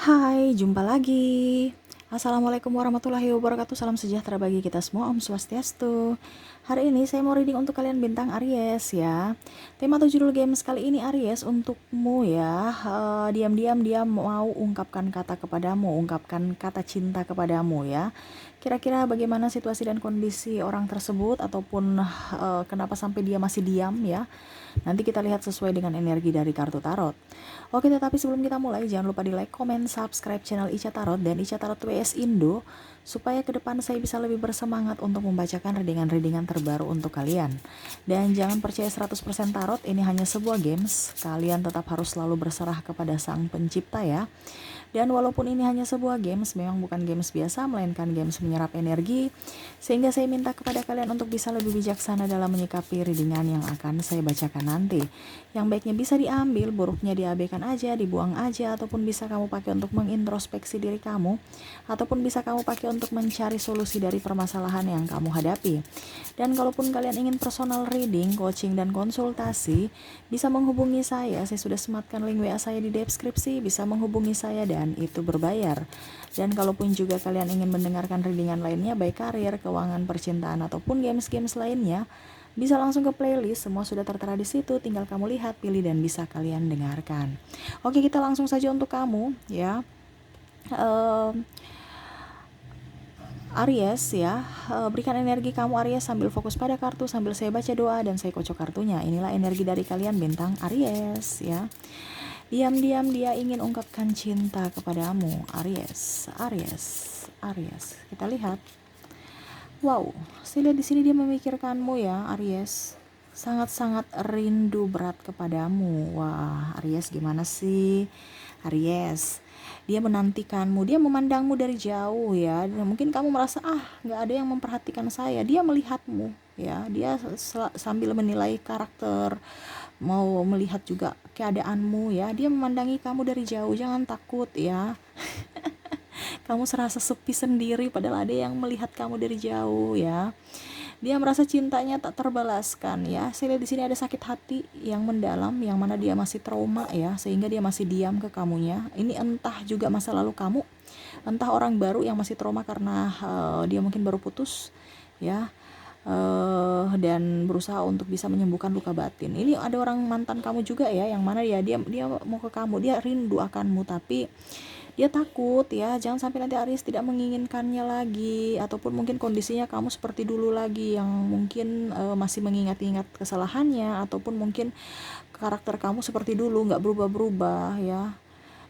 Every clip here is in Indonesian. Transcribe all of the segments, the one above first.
Hai, jumpa lagi. Assalamualaikum warahmatullahi wabarakatuh. Salam sejahtera bagi kita semua. Om Swastiastu. Hari ini saya mau reading untuk kalian bintang Aries ya. Tema atau judul games kali ini Aries untukmu ya. Diam-diam dia mau ungkapkan kata kepadamu, ungkapkan kata cinta kepadamu ya. Kira-kira bagaimana situasi dan kondisi orang tersebut ataupun kenapa sampai dia masih diam ya. Nanti kita lihat sesuai dengan energi dari kartu tarot. Oke, tetapi sebelum kita mulai, jangan lupa di like, comment, subscribe channel Ica Tarot dan Ica Tarot WS Indo, supaya ke depan saya bisa lebih bersemangat untuk membacakan readingan-readingan terbaru untuk kalian. Dan jangan percaya 100% tarot, ini hanya sebuah games, kalian tetap harus selalu berserah kepada sang pencipta ya. Dan walaupun ini hanya sebuah games, memang bukan games biasa, melainkan games menyerap energi, sehingga saya minta kepada kalian untuk bisa lebih bijaksana dalam menyikapi readingan yang akan saya bacakan nanti. Yang baiknya bisa diambil, buruknya diabaikan aja, dibuang aja, ataupun bisa kamu pakai untuk mengintrospeksi diri kamu, ataupun bisa kamu pakai untuk mencari solusi dari permasalahan yang kamu hadapi. Dan kalaupun kalian ingin personal reading, coaching, dan konsultasi, bisa menghubungi saya sudah sematkan link WA saya di deskripsi, bisa menghubungi saya dan itu berbayar. Dan kalaupun juga kalian ingin mendengarkan readingan lainnya, baik karir, keuangan, percintaan, ataupun games-games lainnya, bisa langsung ke playlist, semua sudah tertera di situ, tinggal kamu lihat, pilih, dan bisa kalian dengarkan. Oke, kita langsung saja untuk kamu ya. Aries ya, berikan energi kamu Aries sambil fokus pada kartu, sambil saya baca doa dan saya kocok kartunya. Inilah energi dari kalian bintang Aries ya. Diam-diam dia ingin ungkapkan cinta kepadamu, Aries, Aries, Aries. Kita lihat. Wow, saya lihat di sini dia memikirkanmu ya, Aries. Sangat-sangat rindu berat kepadamu. Wah, Aries gimana sih? Aries, dia menantikanmu, dia memandangmu dari jauh ya. Dan mungkin kamu merasa nggak ada yang memperhatikan saya. Dia melihatmu ya. Dia sambil menilai karakter, mau melihat juga keadaanmu ya. Dia memandangi kamu dari jauh. Jangan takut ya. Kamu serasa sepi sendiri padahal ada yang melihat kamu dari jauh ya. Dia merasa cintanya tak terbalaskan ya. Saya lihat di sini ada sakit hati yang mendalam, yang mana dia masih trauma ya, sehingga dia masih diam ke kamunya. Ini entah juga masa lalu kamu, entah orang baru yang masih trauma karena dia mungkin baru putus ya. Dan berusaha untuk bisa menyembuhkan luka batin. Ini ada orang mantan kamu juga ya, yang mana dia mau ke kamu, dia rindu akanmu, tapi dia takut ya, jangan sampai nanti Aries tidak menginginkannya lagi, ataupun mungkin kondisinya kamu seperti dulu lagi, yang mungkin masih mengingat-ingat kesalahannya, ataupun mungkin karakter kamu seperti dulu nggak berubah-berubah ya.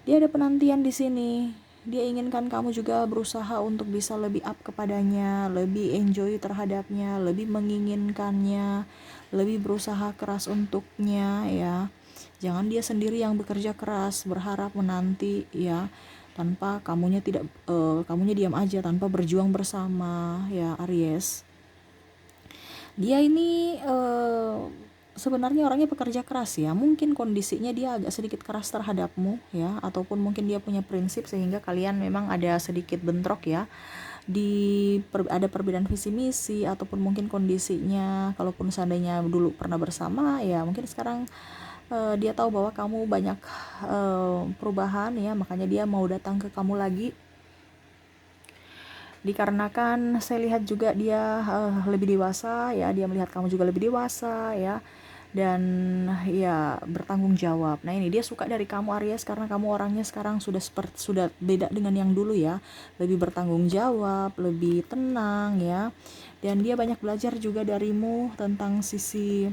Dia ada penantian di sini. Dia inginkan kamu juga berusaha untuk bisa lebih up kepadanya, lebih enjoy terhadapnya, lebih menginginkannya, lebih berusaha keras untuknya ya. Jangan dia sendiri yang bekerja keras, berharap menanti ya, tanpa kamunya diam aja tanpa berjuang bersama ya, Aries. Dia ini sebenarnya orangnya pekerja keras ya. Mungkin kondisinya dia agak sedikit keras terhadapmu ya, ataupun mungkin dia punya prinsip sehingga kalian memang ada sedikit bentrok ya. Ada perbedaan visi misi, ataupun mungkin kondisinya, kalaupun seandainya dulu pernah bersama ya, mungkin sekarang dia tahu bahwa kamu banyak perubahan ya, makanya dia mau datang ke kamu lagi. Dikarenakan saya lihat juga dia lebih dewasa ya, dia melihat kamu juga lebih dewasa ya, dan ya bertanggung jawab. Nah, ini dia suka dari kamu Aries karena kamu orangnya sekarang sudah beda dengan yang dulu ya, lebih bertanggung jawab, lebih tenang ya, dan dia banyak belajar juga darimu tentang sisi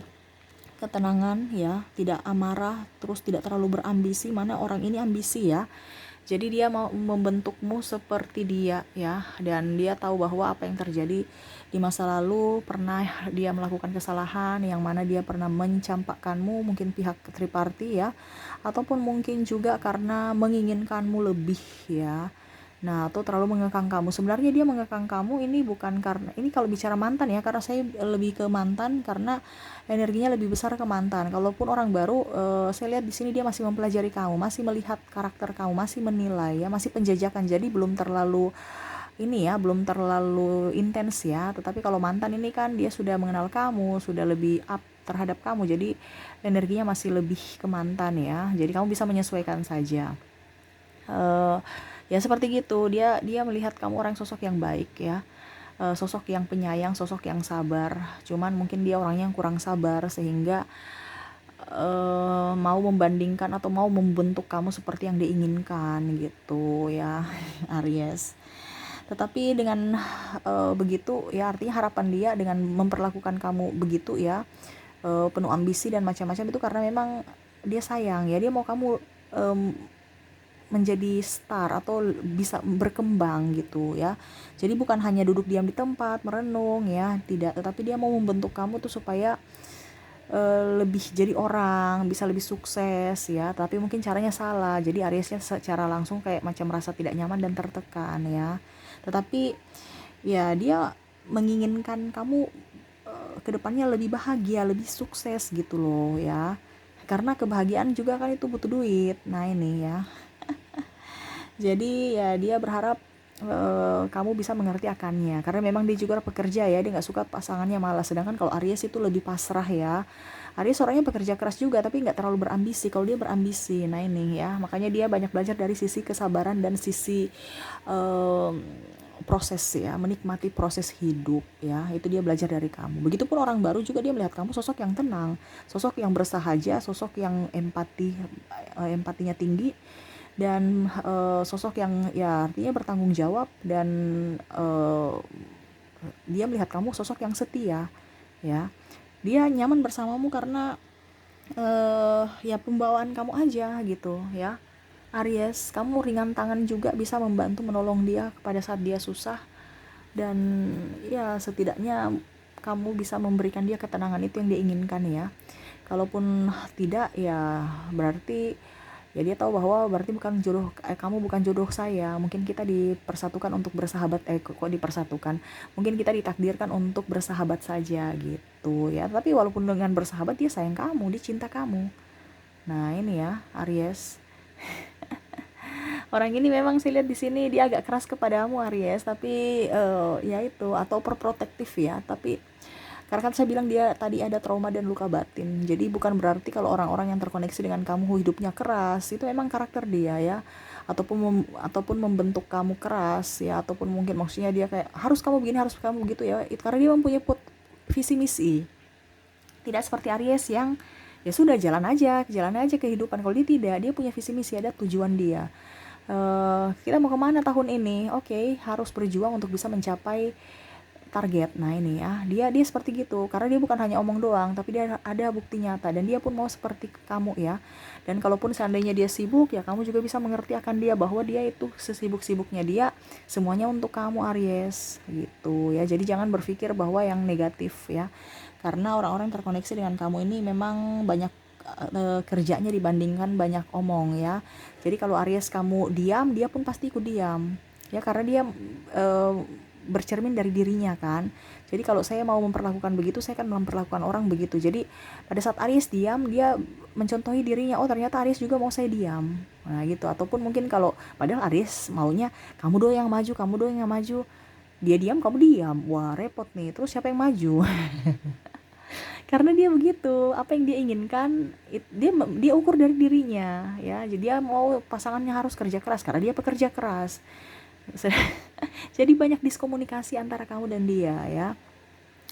ketenangan ya, tidak amarah, terus tidak terlalu berambisi, mana orang ini ambisi ya. Jadi dia mau membentukmu seperti dia ya, dan dia tahu bahwa apa yang terjadi di masa lalu, pernah dia melakukan kesalahan yang mana dia pernah mencampakkanmu, mungkin pihak triparty ya, ataupun mungkin juga karena menginginkanmu lebih ya. Nah, atau terlalu mengekang kamu. Sebenarnya dia mengekang kamu ini bukan karena, ini kalau bicara mantan ya, karena saya lebih ke mantan karena energinya lebih besar ke mantan. Kalaupun orang baru, saya lihat di sini dia masih mempelajari kamu, masih melihat karakter kamu, masih menilai ya, masih penjajakan. Jadi belum terlalu ini ya, belum terlalu intens ya. Tetapi kalau mantan ini kan dia sudah mengenal kamu, sudah lebih up terhadap kamu. Jadi energinya masih lebih ke mantan ya. Jadi kamu bisa menyesuaikan saja. Eh, ya seperti gitu, dia dia melihat kamu orang sosok yang baik ya, sosok yang penyayang, sosok yang sabar. Cuman mungkin dia orangnya yang kurang sabar sehingga mau membandingkan atau mau membentuk kamu seperti yang diinginkan gitu ya. Aries. Tetapi dengan begitu ya, artinya harapan dia dengan memperlakukan kamu begitu ya, penuh ambisi dan macam-macam, itu karena memang dia sayang ya, dia mau kamu menjadi star atau bisa berkembang gitu ya. Jadi bukan hanya duduk diam di tempat merenung ya, tidak, tetapi dia mau membentuk kamu tuh supaya lebih jadi orang, bisa lebih sukses ya, tapi mungkin caranya salah. Jadi Ariesnya secara langsung kayak macam merasa tidak nyaman dan tertekan ya. Tetapi ya dia menginginkan kamu kedepannya lebih bahagia, lebih sukses gitu loh ya. Karena kebahagiaan juga kan itu butuh duit. Nah ini ya. Jadi ya dia berharap kamu bisa mengerti akannya, karena memang dia juga pekerja ya, dia nggak suka pasangannya malas. Sedangkan kalau Aries itu lebih pasrah ya. Aries orangnya pekerja keras juga tapi nggak terlalu berambisi. Kalau dia berambisi, nah ini ya, makanya dia banyak belajar dari sisi kesabaran dan sisi em, proses ya, menikmati proses hidup ya, itu dia belajar dari kamu. Begitupun orang baru juga, dia melihat kamu sosok yang tenang, sosok yang bersahaja, sosok yang empatinya tinggi, dan sosok yang ya artinya bertanggung jawab, dan dia melihat kamu sosok yang setia ya. Dia nyaman bersamamu karena ya pembawaan kamu aja gitu ya. Aries, kamu ringan tangan juga, bisa membantu menolong dia pada saat dia susah, dan ya setidaknya kamu bisa memberikan dia ketenangan itu yang dia inginkan ya. Kalaupun tidak ya berarti ya dia tahu bahwa berarti bukan jodoh, kamu bukan jodoh saya. Mungkin kita dipersatukan untuk bersahabat, kok dipersatukan, mungkin kita ditakdirkan untuk bersahabat saja gitu ya. Tapi walaupun dengan bersahabat, dia sayang kamu, dia cinta kamu. Nah ini ya Aries, orang ini memang saya lihat di sini dia agak keras kepadamu Aries, tapi ya itu, atau overprotective ya. Tapi karena kan saya bilang dia tadi ada trauma dan luka batin, jadi bukan berarti kalau orang-orang yang terkoneksi dengan kamu hidupnya keras, itu memang karakter dia ya, ataupun membentuk kamu keras ya, ataupun mungkin maksudnya dia kayak harus kamu begini, harus kamu begitu ya. Itu karena dia mempunyai visi misi, tidak seperti Aries yang ya sudah jalan aja kehidupan. Kalau dia tidak, dia punya visi misi, ada tujuan dia. Kita mau kemana tahun ini? Oke, harus berjuang untuk bisa mencapai target. Nah ini ya, dia seperti gitu, karena dia bukan hanya omong doang, tapi dia ada bukti nyata, dan dia pun mau seperti kamu ya. Dan kalaupun seandainya dia sibuk ya, kamu juga bisa mengerti akan dia bahwa dia itu sesibuk-sibuknya dia, semuanya untuk kamu Aries gitu ya. Jadi jangan berpikir bahwa yang negatif ya, karena orang-orang yang terkoneksi dengan kamu ini memang banyak kerjanya dibandingkan banyak omong ya. Jadi kalau Aries kamu diam, dia pun pasti ikut diam ya, karena dia bercermin dari dirinya kan. Jadi kalau saya mau memperlakukan begitu, saya akan memperlakukan orang begitu. Jadi pada saat Aries diam, dia mencontohi dirinya, oh ternyata Aries juga mau saya diam. Nah gitu. Ataupun mungkin kalau padahal Aries maunya kamu doang yang maju, kamu doang yang maju, dia diam, kamu diam, wah repot nih, terus siapa yang maju? Karena dia begitu, apa yang dia inginkan dia ukur dari dirinya ya. Jadi dia mau pasangannya harus kerja keras karena dia pekerja keras. Jadi banyak diskomunikasi antara kamu dan dia ya.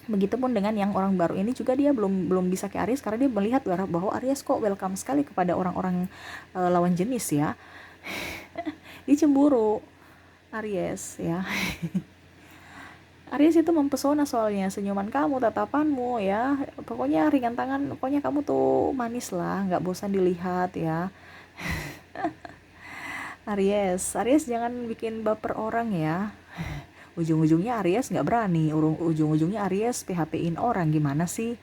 Begitupun dengan yang orang baru ini juga, dia belum bisa ke Aries karena dia melihat bahwa Aries kok welcome sekali kepada orang-orang lawan jenis ya. Dia cemburu Aries ya. Aries itu mempesona soalnya, senyuman kamu, tatapanmu ya, pokoknya ringan tangan, pokoknya kamu tuh manis lah, nggak bosan dilihat ya. Aries jangan bikin baper orang ya. Ujung-ujungnya Aries nggak berani, ujung-ujungnya Aries PHP-in orang, gimana sih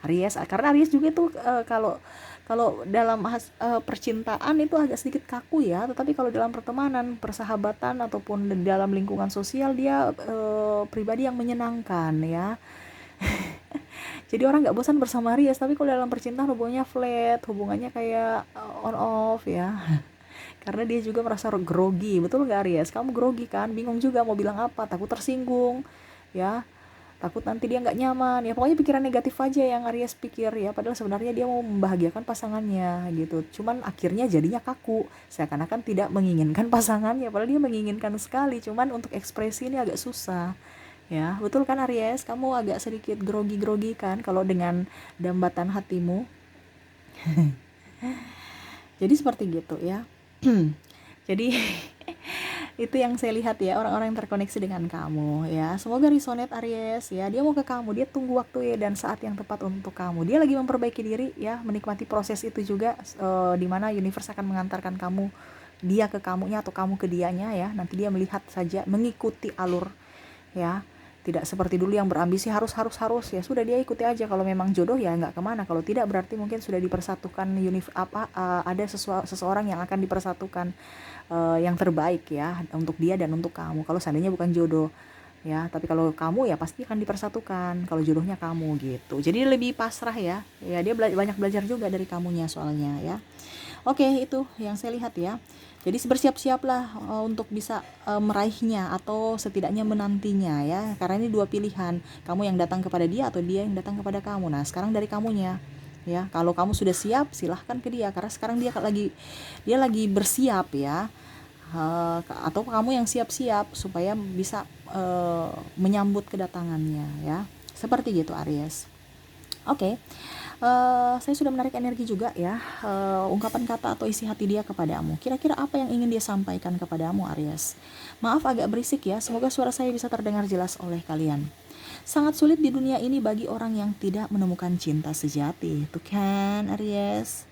Aries? Karena Aries juga tuh kalau kalau dalam percintaan itu agak sedikit kaku ya, tetapi kalau dalam pertemanan, persahabatan, ataupun dalam lingkungan sosial, dia pribadi yang menyenangkan ya. Jadi orang nggak bosan bersama Aries, tapi kalau dalam percintaan hubungannya flat, hubungannya kayak on off ya. Karena dia juga merasa grogi, betul nggak Aries? Kamu grogi kan, bingung juga mau bilang apa, takut tersinggung ya. takut nanti dia nggak nyaman, ya pokoknya pikiran negatif aja yang Aries pikir ya, padahal sebenarnya dia mau membahagiakan pasangannya gitu, cuman akhirnya jadinya kaku, seakan-akan tidak menginginkan pasangannya, padahal dia menginginkan sekali, cuman untuk ekspresi ini agak susah ya. Betul kan Aries, kamu agak sedikit grogi-grogi kan kalau dengan dambatan hatimu. Jadi seperti gitu ya. Jadi itu yang saya lihat ya, orang-orang yang terkoneksi dengan kamu ya. Semoga resonate Aries ya. Dia mau ke kamu, dia tunggu waktu ya dan saat yang tepat untuk kamu. Dia lagi memperbaiki diri ya, menikmati proses itu juga, di mana universe akan mengantarkan kamu, dia ke kamunya atau kamu ke dianya ya. Nanti dia melihat saja, mengikuti alur ya. Tidak seperti dulu yang berambisi harus ya, sudah dia ikuti aja, kalau memang jodoh ya nggak kemana, kalau tidak berarti mungkin sudah dipersatukan ada seseorang yang akan dipersatukan, yang terbaik ya untuk dia dan untuk kamu, kalau seandainya bukan jodoh ya. Tapi kalau kamu ya pasti akan dipersatukan kalau jodohnya kamu gitu. Jadi lebih pasrah ya dia banyak belajar juga dari kamunya soalnya ya. Oke, itu yang saya lihat ya. Jadi bersiap-siaplah untuk bisa meraihnya atau setidaknya menantinya ya. Karena ini dua pilihan, kamu yang datang kepada dia atau dia yang datang kepada kamu. Nah, sekarang dari kamunya ya. Kalau kamu sudah siap, silahkan ke dia karena sekarang dia lagi bersiap ya. Atau kamu yang siap-siap supaya bisa menyambut kedatangannya ya. Seperti gitu Aries. Oke. Saya sudah menarik energi juga ya, ungkapan kata atau isi hati dia kepadamu. Kira-kira apa yang ingin dia sampaikan kepadamu Aries? Maaf agak berisik ya, semoga suara saya bisa terdengar jelas oleh kalian. Sangat sulit di dunia ini bagi orang yang tidak menemukan cinta sejati. Tuh kan Aries,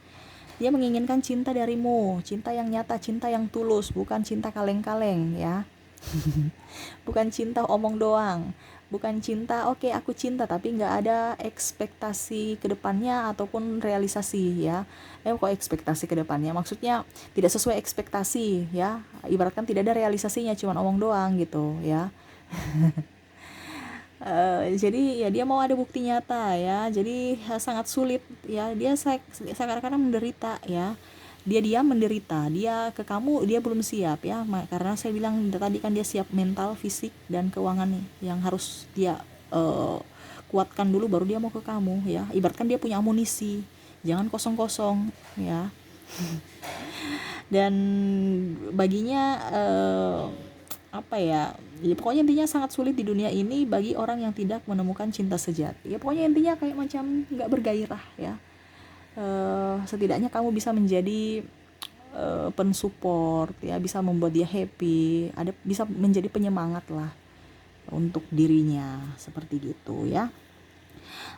dia menginginkan cinta darimu, cinta yang nyata, cinta yang tulus, bukan cinta kaleng-kaleng ya. Bukan cinta omong doang, bukan cinta oke, aku cinta tapi nggak ada ekspektasi ke depannya ataupun realisasi ya. Kok ekspektasi ke depannya, maksudnya tidak sesuai ekspektasi ya, ibaratkan tidak ada realisasinya, cuma omong doang gitu ya. Jadi ya dia mau ada bukti nyata ya, jadi sangat sulit ya, dia kadang-kadang menderita ya, dia diam menderita, dia ke kamu dia belum siap ya, karena saya bilang tadi kan dia siap mental, fisik, dan keuangan nih yang harus dia kuatkan dulu baru dia mau ke kamu ya. Ibaratkan dia punya amunisi, jangan kosong-kosong ya. Dan baginya apa ya, pokoknya intinya sangat sulit di dunia ini bagi orang yang tidak menemukan cinta sejati ya. Pokoknya intinya kayak macam nggak bergairah ya. Setidaknya kamu bisa menjadi pensupport ya, bisa membuat dia happy, bisa menjadi penyemangat lah untuk dirinya, seperti gitu ya.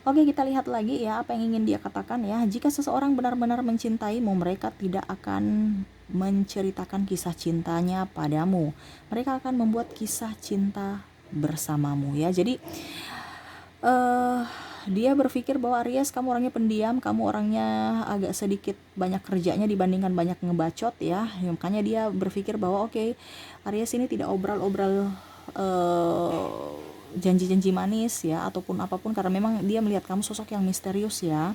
Oke, kita lihat lagi ya apa yang ingin dia katakan ya. Jika seseorang benar-benar mencintaimu, mereka tidak akan menceritakan kisah cintanya padamu. Mereka akan membuat kisah cinta bersamamu ya. Jadi dia berpikir bahwa Aries, kamu orangnya pendiam, kamu orangnya agak sedikit banyak kerjanya dibandingkan banyak ngebacot ya. Makanya dia berpikir bahwa oke, Aries ini tidak obrol-obrol janji-janji manis ya ataupun apapun, karena memang dia melihat kamu sosok yang misterius ya.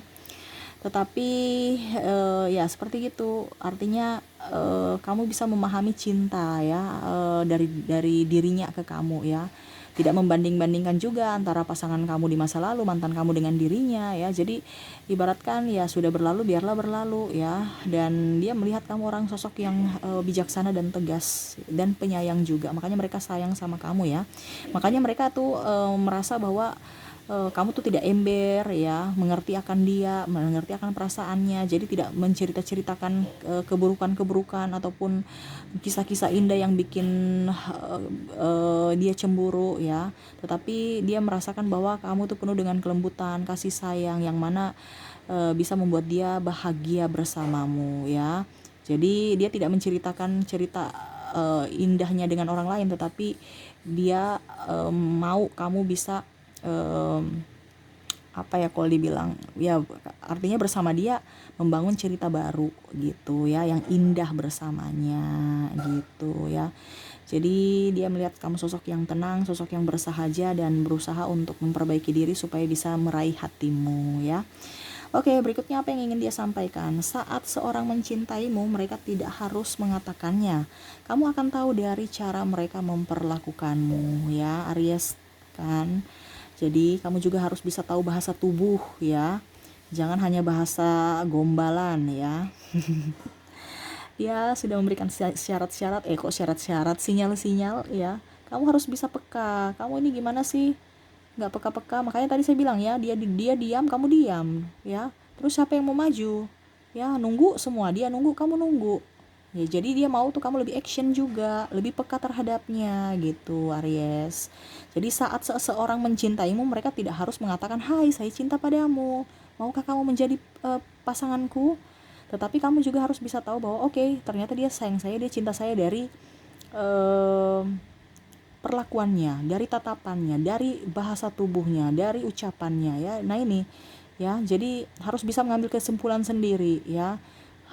Tetapi ya seperti gitu, artinya kamu bisa memahami cinta ya, dari dirinya ke kamu ya. Tidak membanding-bandingkan juga antara pasangan kamu di masa lalu, mantan kamu dengan dirinya ya. Jadi ibaratkan ya sudah berlalu biarlah berlalu ya. Dan dia melihat kamu orang sosok yang bijaksana dan tegas dan penyayang juga. Makanya mereka sayang sama kamu ya. Makanya mereka tuh merasa bahwa kamu tuh tidak ember ya, mengerti akan dia, mengerti akan perasaannya. Jadi tidak menceritakan keburukan-keburukan ataupun kisah-kisah indah yang bikin dia cemburu ya. Tetapi dia merasakan bahwa kamu tuh penuh dengan kelembutan, kasih sayang yang mana bisa membuat dia bahagia bersamamu ya. Jadi dia tidak menceritakan cerita indahnya dengan orang lain, tetapi dia mau kamu bisa apa ya, kalau dibilang ya artinya bersama dia membangun cerita baru gitu ya, yang indah bersamanya gitu ya. Jadi dia melihat kamu sosok yang tenang, sosok yang bersahaja dan berusaha untuk memperbaiki diri supaya bisa meraih hatimu ya. Oke, berikutnya apa yang ingin dia sampaikan? Saat seorang mencintaimu, mereka tidak harus mengatakannya. Kamu akan tahu dari cara mereka memperlakukanmu ya Aries kan. Jadi kamu juga harus bisa tahu bahasa tubuh ya. Jangan hanya bahasa gombalan ya. Ya sudah memberikan syarat-syarat, syarat-syarat, sinyal-sinyal ya. Kamu harus bisa peka. Kamu ini gimana sih? Nggak peka-peka. Makanya tadi saya bilang ya, dia diam, kamu diam ya. Terus siapa yang mau maju? Ya nunggu semua, dia nunggu, kamu nunggu. Ya jadi dia mau tuh kamu lebih action juga, lebih peka terhadapnya gitu, Aries. Jadi saat seseorang mencintaimu, mereka tidak harus mengatakan, "Hai, saya cinta padamu. Maukah kamu menjadi pasanganku?" Tetapi kamu juga harus bisa tahu bahwa oke, ternyata dia sayang saya, dia cinta saya dari perlakuannya, dari tatapannya, dari bahasa tubuhnya, dari ucapannya ya. Nah ini ya, jadi harus bisa mengambil kesimpulan sendiri ya.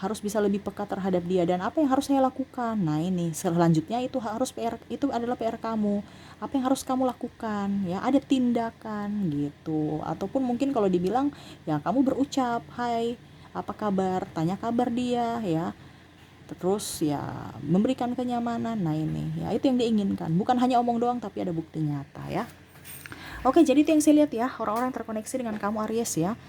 Harus bisa lebih peka terhadap dia dan apa yang harus saya lakukan. Nah, ini selanjutnya itu harus PR, itu adalah PR kamu. Apa yang harus kamu lakukan ya? Ada tindakan gitu. Ataupun mungkin kalau dibilang ya kamu berucap, "Hai, apa kabar?" Tanya kabar dia ya. Terus ya memberikan kenyamanan. Nah, ini ya itu yang diinginkan. Bukan hanya omong doang tapi ada bukti nyata ya. Oke, jadi itu yang saya lihat ya, orang-orang terkoneksi dengan kamu Aries ya.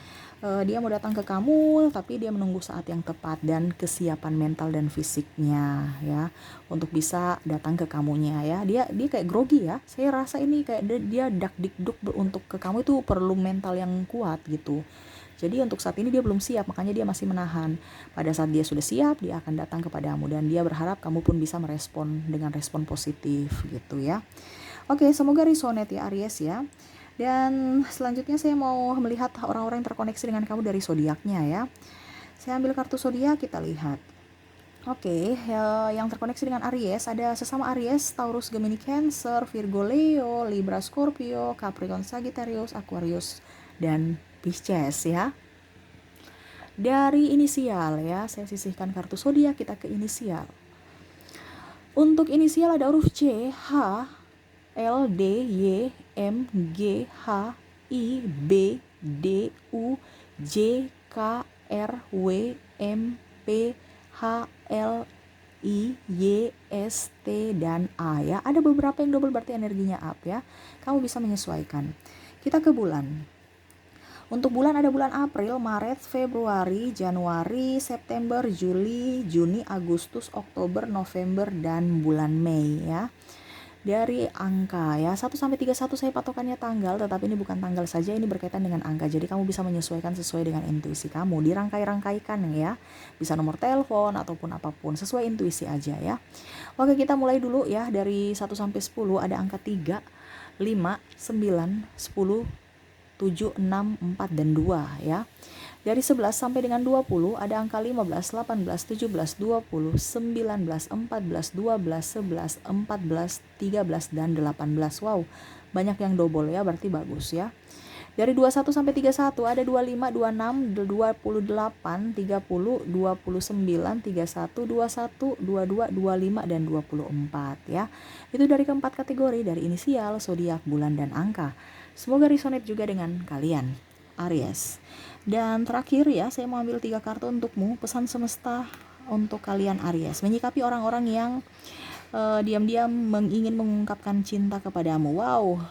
Dia mau datang ke kamu tapi dia menunggu saat yang tepat dan kesiapan mental dan fisiknya ya untuk bisa datang ke kamunya ya. Dia kayak grogi ya. Saya rasa ini kayak dia dak dikduk untuk ke kamu itu perlu mental yang kuat gitu. Jadi untuk saat ini dia belum siap, makanya dia masih menahan. Pada saat dia sudah siap, dia akan datang kepadamu dan dia berharap kamu pun bisa merespon dengan respon positif gitu ya. Oke, semoga resonate ya Aries ya. Dan selanjutnya saya mau melihat orang-orang yang terkoneksi dengan kamu dari zodiaknya ya. Saya ambil kartu zodiak, kita lihat. Oke, yang terkoneksi dengan Aries ada sesama Aries, Taurus, Gemini, Cancer, Virgo, Leo, Libra, Scorpio, Capricorn, Sagittarius, Aquarius, dan Pisces ya. Dari inisial ya, saya sisihkan kartu zodiak, kita ke inisial. Untuk inisial ada huruf C, H, L, D, Y, M, G, H, I, B, D, U, J, K, R, W, M, P, H, L, I, Y, S, T, dan A ya. Ada beberapa yang double berarti energinya up ya. Kamu bisa menyesuaikan. Kita ke bulan. Untuk bulan ada bulan April, Maret, Februari, Januari, September, Juli, Juni, Agustus, Oktober, November, dan bulan Mei ya. Dari angka ya 1 sampai 31 saya patokannya tanggal, tetapi ini bukan tanggal saja, ini berkaitan dengan angka. Jadi kamu bisa menyesuaikan sesuai dengan intuisi kamu, dirangkai-rangkaikan ya. Bisa nomor telepon ataupun apapun, sesuai intuisi aja ya. Oke, kita mulai dulu ya dari 1 sampai 10 ada angka 3, 5, 9, 10, 7, 6, 4 dan 2 ya. Dari 11 sampai dengan 20 ada angka 15, 18, 17, 20, 19, 14, 12, 11, 14, 13 dan 18. Wow, banyak yang double ya, berarti bagus ya. Dari 21 sampai 31 ada 25, 26, 28, 30, 29, 31, 21, 22, 25 dan 24 ya. Itu dari keempat kategori, dari inisial, zodiak, bulan dan angka. Semoga resonate juga dengan kalian Aries. Dan terakhir ya, saya mau ambil 3 kartu untukmu, pesan semesta untuk kalian Aries. Menyikapi orang-orang yang diam-diam ingin mengungkapkan cinta kepadamu. Wow,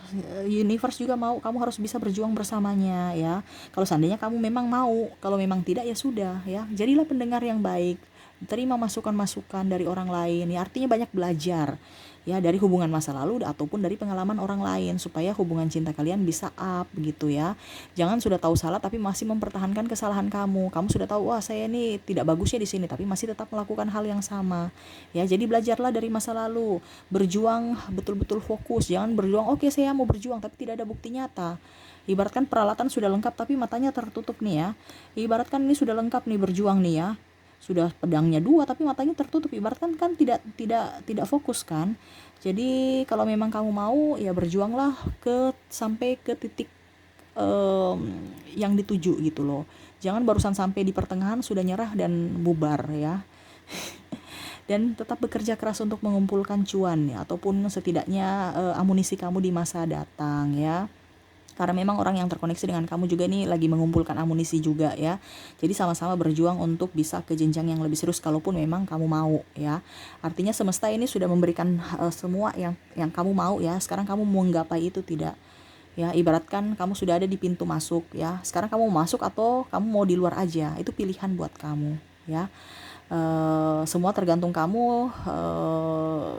universe juga mau kamu harus bisa berjuang bersamanya ya. Kalau seandainya kamu memang mau, kalau memang tidak ya sudah ya. Jadilah pendengar yang baik. Terima masukan-masukan dari orang lain ya, artinya banyak belajar ya dari hubungan masa lalu ataupun dari pengalaman orang lain supaya hubungan cinta kalian bisa up gitu ya. Jangan sudah tahu salah tapi masih mempertahankan kesalahan kamu. Kamu sudah tahu, wah saya ini tidak bagusnya di sini, tapi masih tetap melakukan hal yang sama. Ya, jadi belajarlah dari masa lalu. Berjuang betul-betul fokus. Jangan berjuang, oke saya mau berjuang tapi tidak ada bukti nyata. Ibaratkan peralatan sudah lengkap tapi matanya tertutup nih ya. Ibaratkan ini sudah lengkap nih berjuang nih ya. Sudah pedangnya 2 tapi matanya tertutup, ibaratkan kan tidak fokus kan. Jadi kalau memang kamu mau ya berjuanglah sampai ke titik yang dituju gitu loh. Jangan barusan sampai di pertengahan sudah nyerah dan bubar ya. Dan tetap bekerja keras untuk mengumpulkan cuan ya, ataupun setidaknya amunisi kamu di masa datang ya. Karena memang orang yang terkoneksi dengan kamu juga nih lagi mengumpulkan amunisi juga ya. Jadi sama-sama berjuang untuk bisa ke jenjang yang lebih serius kalaupun memang kamu mau ya. Artinya semesta ini sudah memberikan semua yang kamu mau ya. Sekarang kamu mau menggapai itu tidak Ya, ibaratkan kamu sudah ada di pintu masuk ya. Sekarang kamu mau masuk atau kamu mau di luar aja, itu pilihan buat kamu ya. Semua tergantung kamu,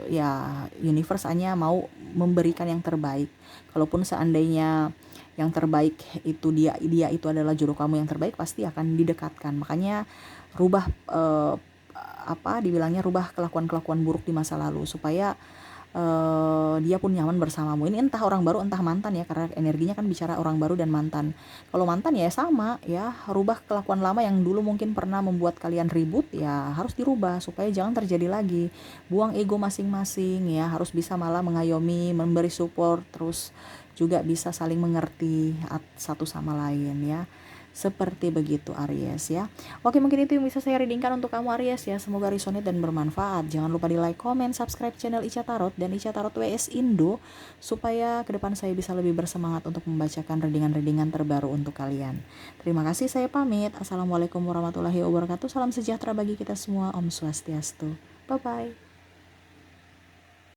ya universe hanya mau memberikan yang terbaik. Kalaupun seandainya yang terbaik itu dia itu adalah jodoh kamu yang terbaik, pasti akan didekatkan. Makanya rubah, dibilangnya rubah kelakuan-kelakuan buruk di masa lalu supaya dia pun nyaman bersamamu. Ini entah orang baru entah mantan ya, karena energinya kan bicara orang baru dan mantan. Kalau mantan ya sama ya, rubah kelakuan lama yang dulu mungkin pernah membuat kalian ribut, ya harus dirubah supaya jangan terjadi lagi. Buang ego masing-masing ya, harus bisa malah mengayomi, memberi support, terus juga bisa saling mengerti satu sama lain ya. Seperti begitu Aries ya. Oke, mungkin itu yang bisa saya readingkan untuk kamu Aries ya. Semoga resonate dan bermanfaat. Jangan lupa di like, comment, subscribe channel Ica Tarot dan Ica Tarot WS Indo supaya ke depan saya bisa lebih bersemangat untuk membacakan readingan-readingan terbaru untuk kalian. Terima kasih, saya pamit. Assalamualaikum warahmatullahi wabarakatuh. Salam sejahtera bagi kita semua. Om Swastiastu. Bye bye.